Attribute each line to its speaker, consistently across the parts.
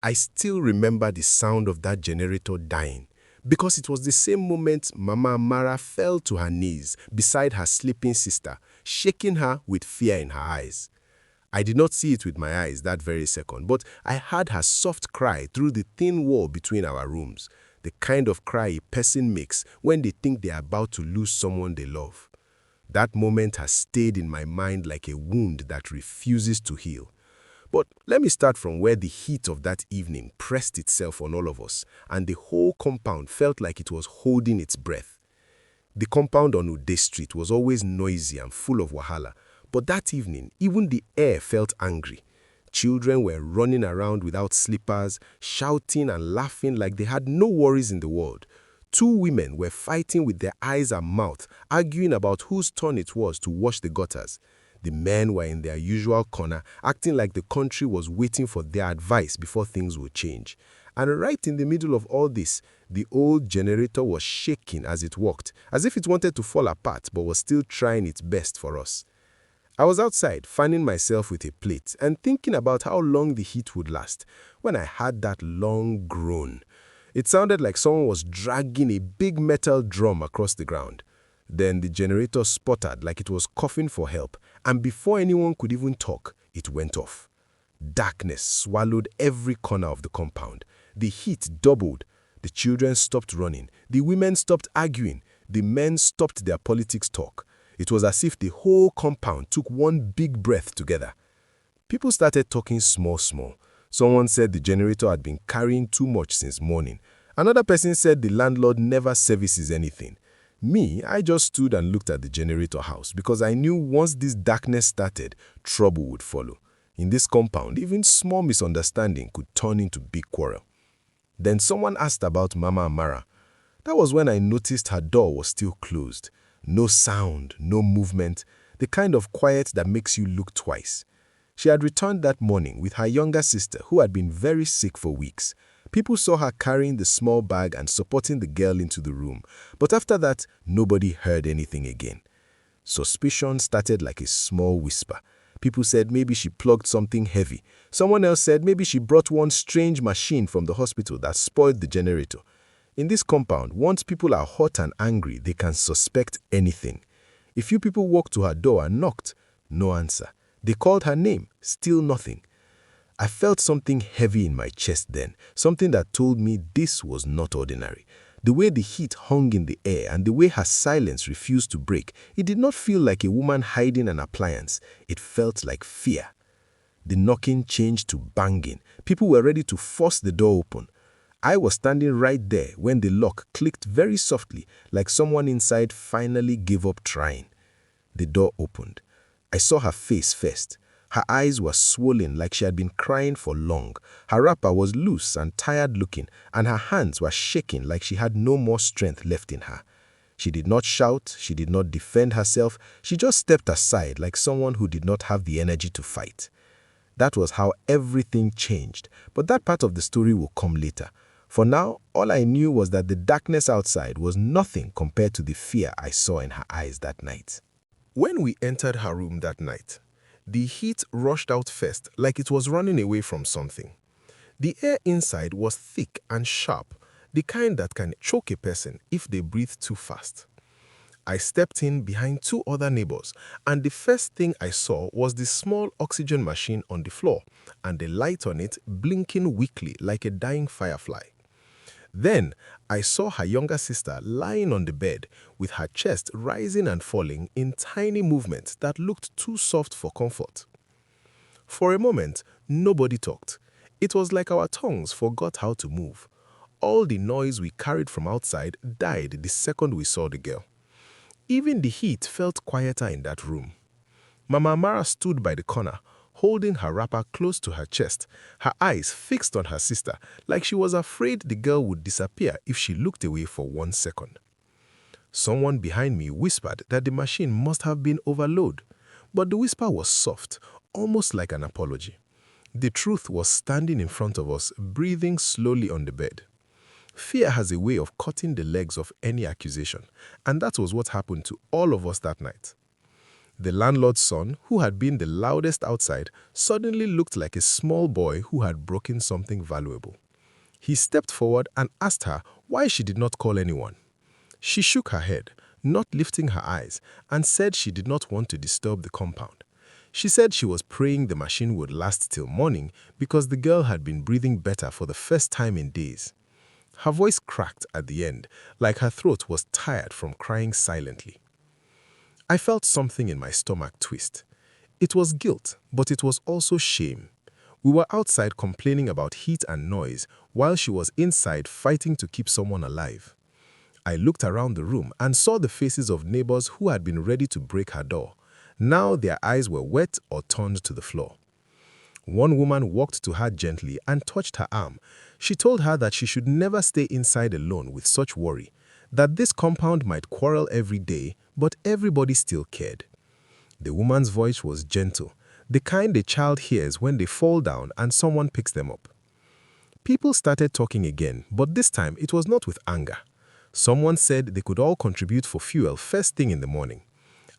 Speaker 1: I still remember the sound of that generator dying because it was the same moment Mama Mara fell to her knees beside her sleeping sister, shaking her with fear in her eyes. I did not see it with my eyes that very second, but I heard her soft cry through the thin wall between our rooms, the kind of cry a person makes when they think they are about to lose someone they love. That moment has stayed in my mind like a wound that refuses to heal. But let me start from where the heat of that evening pressed itself on all of us, and the whole compound felt like it was holding its breath. The compound on Ude Street was always noisy and full of wahala, but that evening, even the air felt angry. Children were running around without slippers, shouting and laughing like they had no worries in the world. Two women were fighting with their eyes and mouth, arguing about whose turn it was to wash the gutters. The men were in their usual corner, acting like the country was waiting for their advice before things would change. And right in the middle of all this, the old generator was shaking as it walked, as if it wanted to fall apart but was still trying its best for us. I was outside, fanning myself with a plate and thinking about how long the heat would last, when I heard that long groan. It sounded like someone was dragging a big metal drum across the ground. Then the generator sputtered like it was coughing for help, and before anyone could even talk, it went off. Darkness swallowed every corner of the compound. The heat doubled. The children stopped running. The women stopped arguing. The men stopped their politics talk. It was as if the whole compound took one big breath together. People started talking small. Someone said the generator had been carrying too much since morning. Another person said the landlord never services anything. Me, I just stood and looked at the generator house because I knew once this darkness started, trouble would follow. In this compound, even small misunderstanding could turn into big quarrel. Then someone asked about Mama Amara. That was when I noticed her door was still closed. No sound, no movement, the kind of quiet that makes you look twice. She had returned that morning with her younger sister who had been very sick for weeks. People saw her carrying the small bag and supporting the girl into the room, but after that, nobody heard anything again. Suspicion started like a small whisper. People said maybe she plugged something heavy. Someone else said maybe she brought one strange machine from the hospital that spoiled the generator. In this compound, once people are hot and angry, they can suspect anything. A few people walked to her door and knocked. No answer. They called her name. Still nothing. I felt something heavy in my chest then, something that told me this was not ordinary. The way the heat hung in the air and the way her silence refused to break, it did not feel like a woman hiding an appliance. It felt like fear. The knocking changed to banging. People were ready to force the door open. I was standing right there when the lock clicked very softly, like someone inside finally gave up trying. The door opened. I saw her face first. Her eyes were swollen like she had been crying for long. Her wrapper was loose and tired looking, and her hands were shaking like she had no more strength left in her. She did not shout, she did not defend herself, she just stepped aside like someone who did not have the energy to fight. That was how everything changed, but that part of the story will come later. For now, all I knew was that the darkness outside was nothing compared to the fear I saw in her eyes that night. When we entered her room that night, the heat rushed out first like it was running away from something. The air inside was thick and sharp, the kind that can choke a person if they breathe too fast. I stepped in behind two other neighbors, and the first thing I saw was the small oxygen machine on the floor and the light on it blinking weakly like a dying firefly. Then I saw her younger sister lying on the bed with her chest rising and falling in tiny movements that looked too soft for comfort. For a moment, nobody talked. It was like our tongues forgot how to move. All the noise we carried from outside died the second we saw the girl. Even the heat felt quieter in that room. Mama Amara stood by the corner, holding her wrapper close to her chest, her eyes fixed on her sister, like she was afraid the girl would disappear if she looked away for 1 second. Someone behind me whispered that the machine must have been overloaded, but the whisper was soft, almost like an apology. The truth was standing in front of us, breathing slowly on the bed. Fear has a way of cutting the legs of any accusation, and that was what happened to all of us that night. The landlord's son, who had been the loudest outside, suddenly looked like a small boy who had broken something valuable. He stepped forward and asked her why she did not call anyone. She shook her head, not lifting her eyes, and said she did not want to disturb the compound. She said she was praying the machine would last till morning because the girl had been breathing better for the first time in days. Her voice cracked at the end, like her throat was tired from crying silently. I felt something in my stomach twist. It was guilt, but it was also shame. We were outside complaining about heat and noise while she was inside fighting to keep someone alive. I looked around the room and saw the faces of neighbors who had been ready to break her door. Now their eyes were wet or turned to the floor. One woman walked to her gently and touched her arm. She told her that she should never stay inside alone with such worry, that this compound might quarrel every day, but everybody still cared. The woman's voice was gentle, the kind a child hears when they fall down and someone picks them up. People started talking again, but this time it was not with anger. Someone said they could all contribute for fuel first thing in the morning.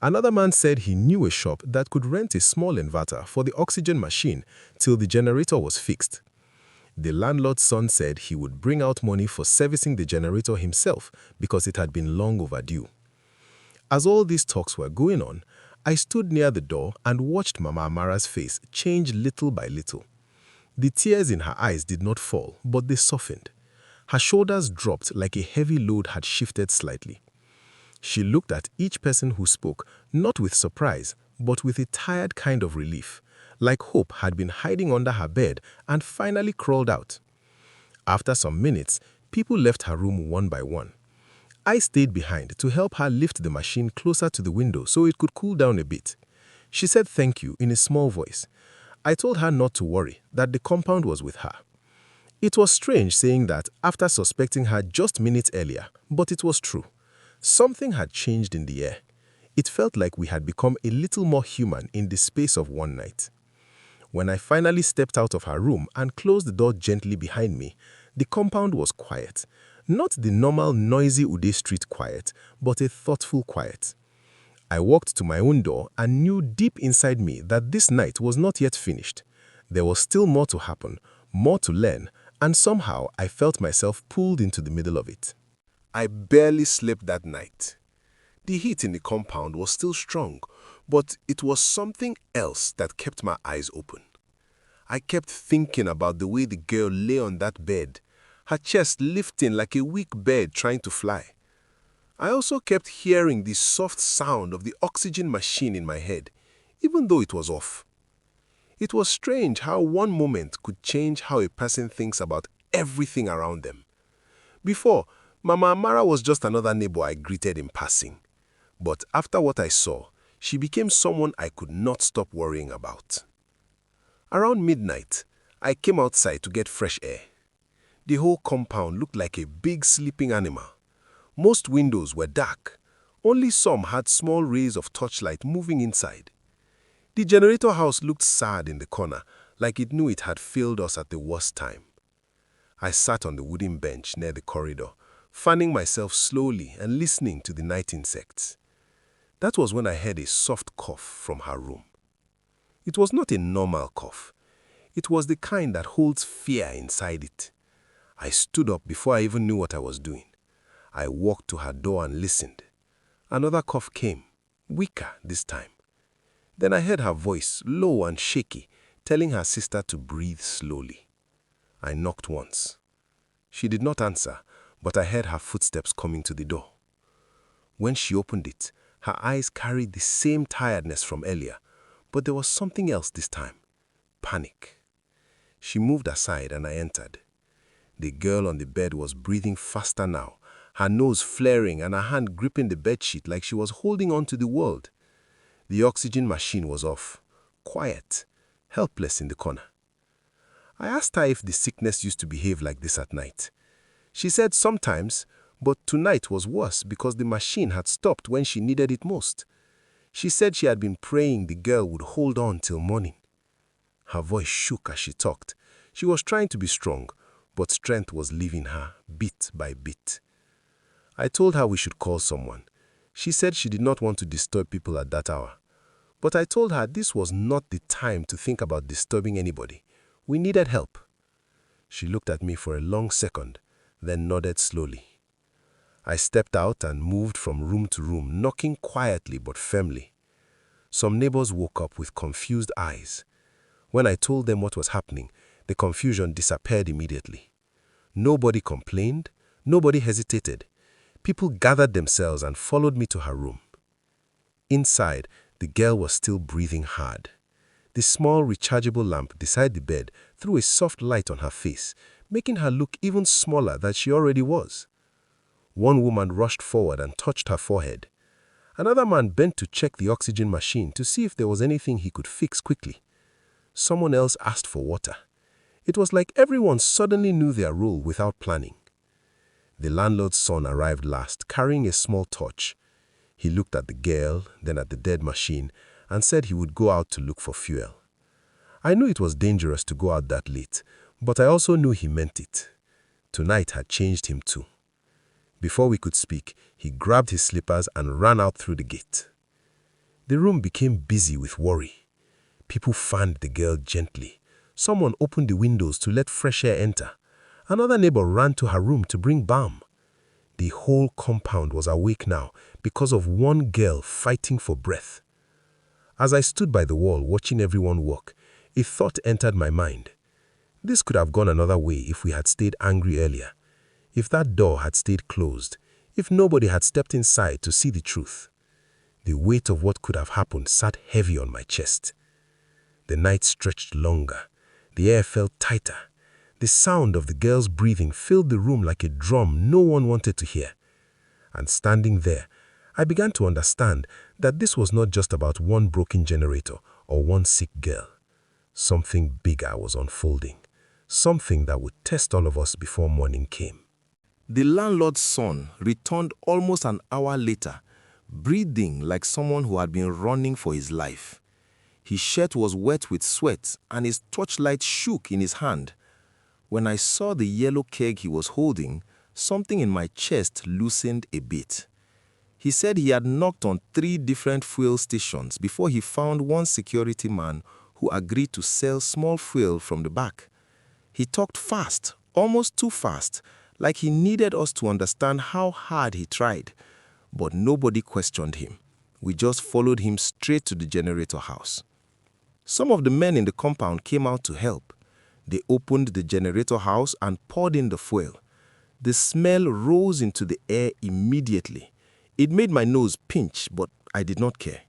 Speaker 1: Another man said he knew a shop that could rent a small inverter for the oxygen machine till the generator was fixed. The landlord's son said he would bring out money for servicing the generator himself because it had been long overdue. As all these talks were going on, I stood near the door and watched Mama Amara's face change little by little. The tears in her eyes did not fall, but they softened. Her shoulders dropped like a heavy load had shifted slightly. She looked at each person who spoke, not with surprise, but with a tired kind of relief, like hope had been hiding under her bed and finally crawled out. After some minutes, people left her room one by one. I stayed behind to help her lift the machine closer to the window so it could cool down a bit. She said thank you in a small voice. I told her not to worry, that the compound was with her. It was strange saying that after suspecting her just minutes earlier, but it was true. Something had changed in the air. It felt like we had become a little more human in the space of one night. When I finally stepped out of her room and closed the door gently behind me, the compound was quiet. Not the normal noisy Ude Street quiet, but a thoughtful quiet. I walked to my own door and knew deep inside me that this night was not yet finished. There was still more to happen, more to learn, and somehow I felt myself pulled into the middle of it. I barely slept that night. The heat in the compound was still strong, but it was something else that kept my eyes open. I kept thinking about the way the girl lay on that bed, her chest lifting like a weak bird trying to fly. I also kept hearing the soft sound of the oxygen machine in my head, even though it was off. It was strange how one moment could change how a person thinks about everything around them. Before, Mama Amara was just another neighbor I greeted in passing. But after what I saw, she became someone I could not stop worrying about. Around midnight, I came outside to get fresh air. The whole compound looked like a big sleeping animal. Most windows were dark. Only some had small rays of torchlight moving inside. The generator house looked sad in the corner, like it knew it had failed us at the worst time. I sat on the wooden bench near the corridor, fanning myself slowly and listening to the night insects. That was when I heard a soft cough from her room. It was not a normal cough. It was the kind that holds fear inside it. I stood up before I even knew what I was doing. I walked to her door and listened. Another cough came, weaker this time. Then I heard her voice, low and shaky, telling her sister to breathe slowly. I knocked once. She did not answer, but I heard her footsteps coming to the door. When she opened it, her eyes carried the same tiredness from earlier, but there was something else this time. Panic. She moved aside and I entered. The girl on the bed was breathing faster now, her nose flaring and her hand gripping the bedsheet like she was holding on to the world. The oxygen machine was off, quiet, helpless in the corner. I asked her if the sickness used to behave like this at night. She said sometimes, but tonight was worse because the machine had stopped when she needed it most. She said she had been praying the girl would hold on till morning. Her voice shook as she talked. She was trying to be strong, but strength was leaving her bit by bit. I told her we should call someone. She said she did not want to disturb people at that hour. But I told her this was not the time to think about disturbing anybody. We needed help. She looked at me for a long second, then nodded slowly. I stepped out and moved from room to room, knocking quietly but firmly. Some neighbors woke up with confused eyes. When I told them what was happening, the confusion disappeared immediately. Nobody complained, nobody hesitated. People gathered themselves and followed me to her room. Inside, the girl was still breathing hard. The small rechargeable lamp beside the bed threw a soft light on her face, making her look even smaller than she already was. One woman rushed forward and touched her forehead. Another man bent to check the oxygen machine to see if there was anything he could fix quickly. Someone else asked for water. It was like everyone suddenly knew their role without planning. The landlord's son arrived last, carrying a small torch. He looked at the girl, then at the dead machine, and said he would go out to look for fuel. I knew it was dangerous to go out that late, but I also knew he meant it. Tonight had changed him too. Before we could speak, he grabbed his slippers and ran out through the gate. The room became busy with worry. People fanned the girl gently. Someone opened the windows to let fresh air enter. Another neighbor ran to her room to bring balm. The whole compound was awake now because of one girl fighting for breath. As I stood by the wall watching everyone walk, a thought entered my mind. This could have gone another way if we had stayed angry earlier. If that door had stayed closed, if nobody had stepped inside to see the truth. The weight of what could have happened sat heavy on my chest. The night stretched longer. The air felt tighter. The sound of the girl's breathing filled the room like a drum no one wanted to hear. And standing there, I began to understand that this was not just about one broken generator or one sick girl. Something bigger was unfolding. Something that would test all of us before morning came. The landlord's son returned almost an hour later, breathing like someone who had been running for his life. His shirt was wet with sweat and his torchlight shook in his hand. When I saw the yellow keg he was holding, something in my chest loosened a bit. He said he had knocked on 3 different fuel stations before he found one security man who agreed to sell small fuel from the back. He talked fast, almost too fast, like he needed us to understand how hard he tried. But nobody questioned him. We just followed him straight to the generator house. Some of the men in the compound came out to help. They opened the generator house and poured in the fuel. The smell rose into the air immediately. It made my nose pinch, but I did not care.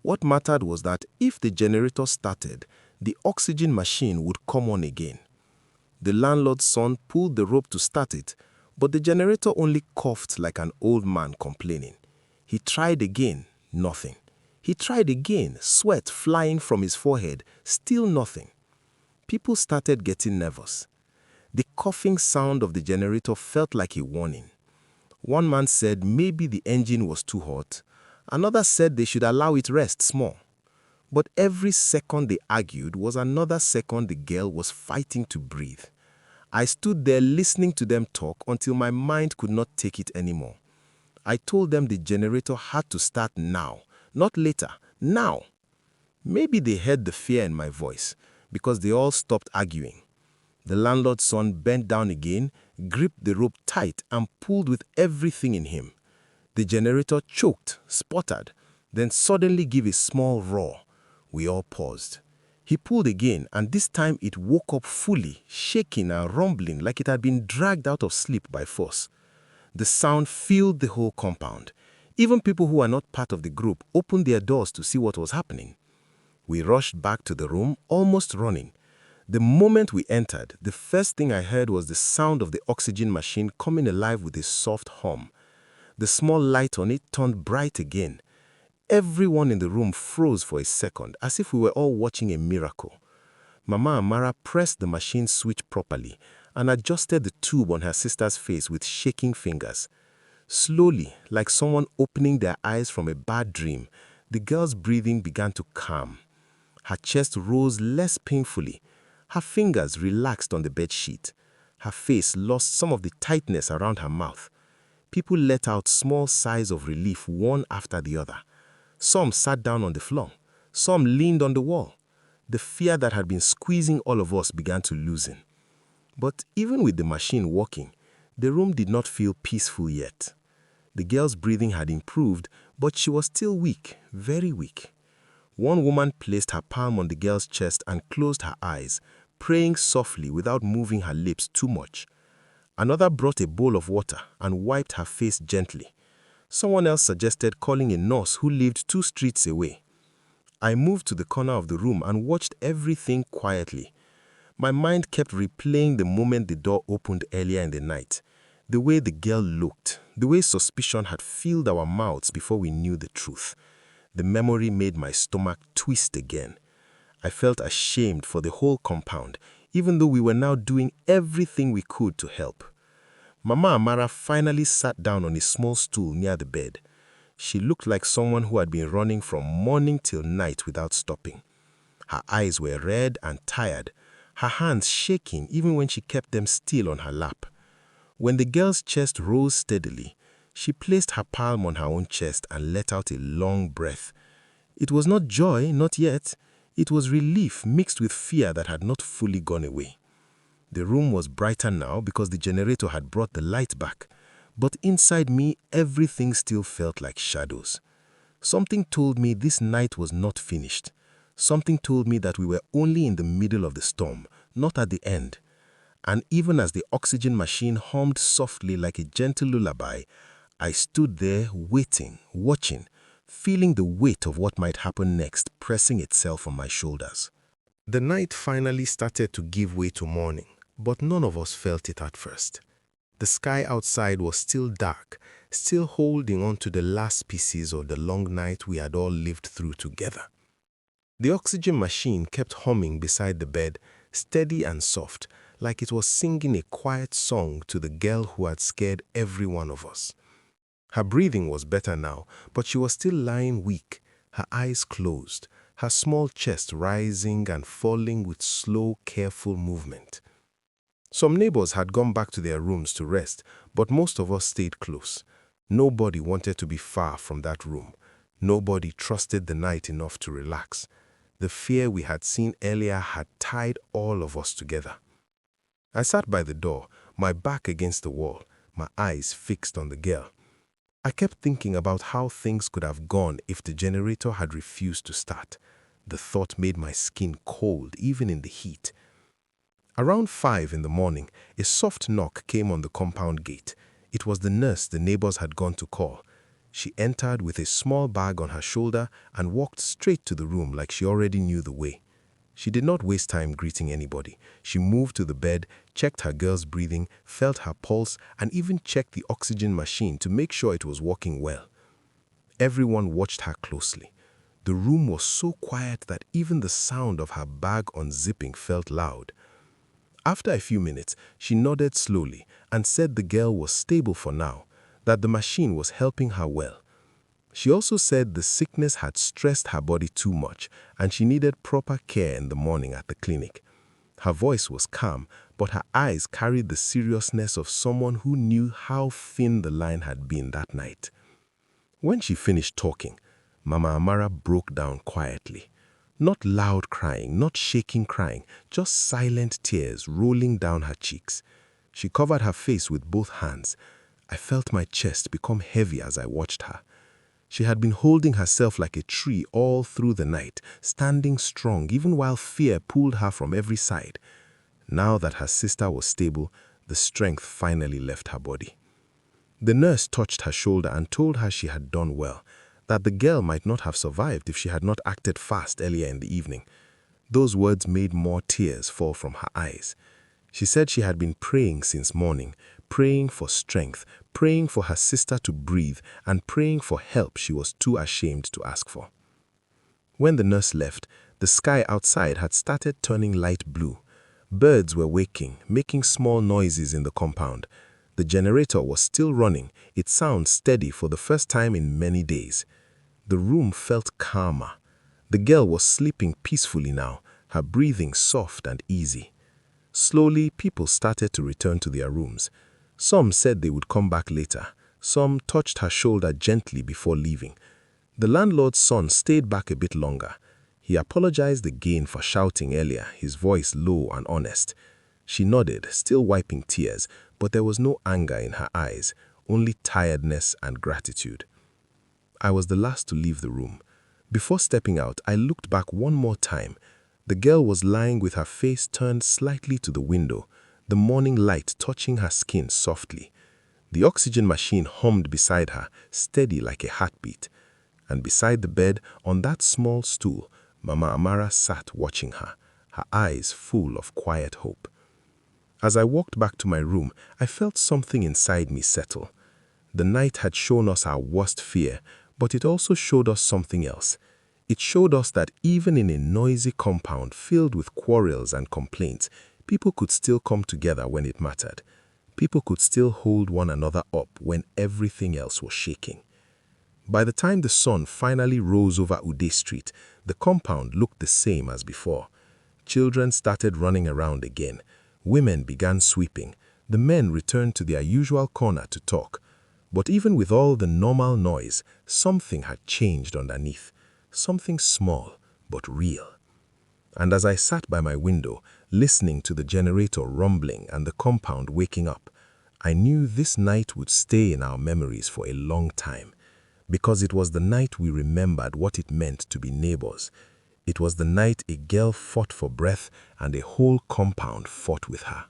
Speaker 1: What mattered was that if the generator started, the oxygen machine would come on again. The landlord's son pulled the rope to start it, but the generator only coughed like an old man complaining. He tried again, nothing. He tried again, sweat flying from his forehead, still nothing. People started getting nervous. The coughing sound of the generator felt like a warning. One man said maybe the engine was too hot. Another said they should allow it rest small. But every second they argued was another second the girl was fighting to breathe. I stood there listening to them talk until my mind could not take it anymore. I told them the generator had to start now, not later, now. Maybe they heard the fear in my voice because they all stopped arguing. The landlord's son bent down again, gripped the rope tight and pulled with everything in him. The generator choked, sputtered, then suddenly gave a small roar. We all paused. He pulled again, and this time it woke up fully, shaking and rumbling like it had been dragged out of sleep by force. The sound filled the whole compound. Even people who were not part of the group opened their doors to see what was happening. We rushed back to the room, almost running. The moment we entered, the first thing I heard was the sound of the oxygen machine coming alive with a soft hum. The small light on it turned bright again. Everyone in the room froze for a second, as if we were all watching a miracle. Mama Amara pressed the machine switch properly and adjusted the tube on her sister's face with shaking fingers. Slowly, like someone opening their eyes from a bad dream, the girl's breathing began to calm. Her chest rose less painfully. Her fingers relaxed on the bedsheet. Her face lost some of the tightness around her mouth. People let out small sighs of relief one after the other. Some sat down on the floor. Some leaned on the wall. The fear that had been squeezing all of us began to loosen. But even with the machine working, the room did not feel peaceful yet. The girl's breathing had improved, but she was still weak, very weak. One woman placed her palm on the girl's chest and closed her eyes, praying softly without moving her lips too much. Another brought a bowl of water and wiped her face gently. Someone else suggested calling a nurse who lived 2 streets away. I moved to the corner of the room and watched everything quietly. My mind kept replaying the moment the door opened earlier in the night, the way the girl looked, the way suspicion had filled our mouths before we knew the truth. The memory made my stomach twist again. I felt ashamed for the whole compound, even though we were now doing everything we could to help. Mama Amara finally sat down on a small stool near the bed. She looked like someone who had been running from morning till night without stopping. Her eyes were red and tired, her hands shaking even when she kept them still on her lap. When the girl's chest rose steadily, she placed her palm on her own chest and let out a long breath. It was not joy, not yet. It was relief mixed with fear that had not fully gone away. The room was brighter now because the generator had brought the light back, but inside me everything still felt like shadows. Something told me this night was not finished. Something told me that we were only in the middle of the storm, not at the end. And even as the oxygen machine hummed softly like a gentle lullaby, I stood there waiting, watching, feeling the weight of what might happen next pressing itself on my shoulders. The night finally started to give way to morning, but none of us felt it at first. The sky outside was still dark, still holding on to the last pieces of the long night we had all lived through together. The oxygen machine kept humming beside the bed, steady and soft, like it was singing a quiet song to the girl who had scared every one of us. Her breathing was better now, but she was still lying weak, her eyes closed, her small chest rising and falling with slow, careful movement. Some neighbors had gone back to their rooms to rest, but most of us stayed close. Nobody wanted to be far from that room. Nobody trusted the night enough to relax. The fear we had seen earlier had tied all of us together. I sat by the door, my back against the wall, my eyes fixed on the girl. I kept thinking about how things could have gone if the generator had refused to start. The thought made my skin cold, even in the heat. Around 5 in the morning, a soft knock came on the compound gate. It was the nurse the neighbors had gone to call. She entered with a small bag on her shoulder and walked straight to the room like she already knew the way. She did not waste time greeting anybody. She moved to the bed, checked her girl's breathing, felt her pulse, and even checked the oxygen machine to make sure it was working well. Everyone watched her closely. The room was so quiet that even the sound of her bag unzipping felt loud. After a few minutes, she nodded slowly and said the girl was stable for now, that the machine was helping her well. She also said the sickness had stressed her body too much and she needed proper care in the morning at the clinic. Her voice was calm, but her eyes carried the seriousness of someone who knew how thin the line had been that night. When she finished talking, Mama Amara broke down quietly. Not loud crying, not shaking crying, just silent tears rolling down her cheeks. She covered her face with both hands. I felt my chest become heavy as I watched her. She had been holding herself like a tree all through the night, standing strong even while fear pulled her from every side. Now that her sister was stable, the strength finally left her body. The nurse touched her shoulder and told her she had done well, that the girl might not have survived if she had not acted fast earlier in the evening. Those words made more tears fall from her eyes. She said she had been praying since morning, praying for strength, praying for her sister to breathe, and praying for help she was too ashamed to ask for. When the nurse left, the sky outside had started turning light blue. Birds were waking, making small noises in the compound. The generator was still running, its sound steady for the first time in many days. The room felt calmer. The girl was sleeping peacefully now, her breathing soft and easy. Slowly, people started to return to their rooms. Some said they would come back later. Some touched her shoulder gently before leaving. The landlord's son stayed back a bit longer. He apologized again for shouting earlier, his voice low and honest. She nodded, still wiping tears, but there was no anger in her eyes, only tiredness and gratitude. I was the last to leave the room. Before stepping out, I looked back one more time. The girl was lying with her face turned slightly to the window, the morning light touching her skin softly. The oxygen machine hummed beside her, steady like a heartbeat. And beside the bed, on that small stool, Mama Amara sat watching her eyes full of quiet hope. As I walked back to my room, I felt something inside me settle. The night had shown us our worst fear, but it also showed us something else. It showed us that even in a noisy compound filled with quarrels and complaints, people could still come together when it mattered. People could still hold one another up when everything else was shaking. By the time the sun finally rose over Ude Street, the compound looked the same as before. Children started running around again. Women began sweeping. The men returned to their usual corner to talk. But even with all the normal noise, something had changed underneath. Something small, but real. And as I sat by my window, listening to the generator rumbling and the compound waking up, I knew this night would stay in our memories for a long time. Because it was the night we remembered what it meant to be neighbors. It was the night a girl fought for breath and a whole compound fought with her.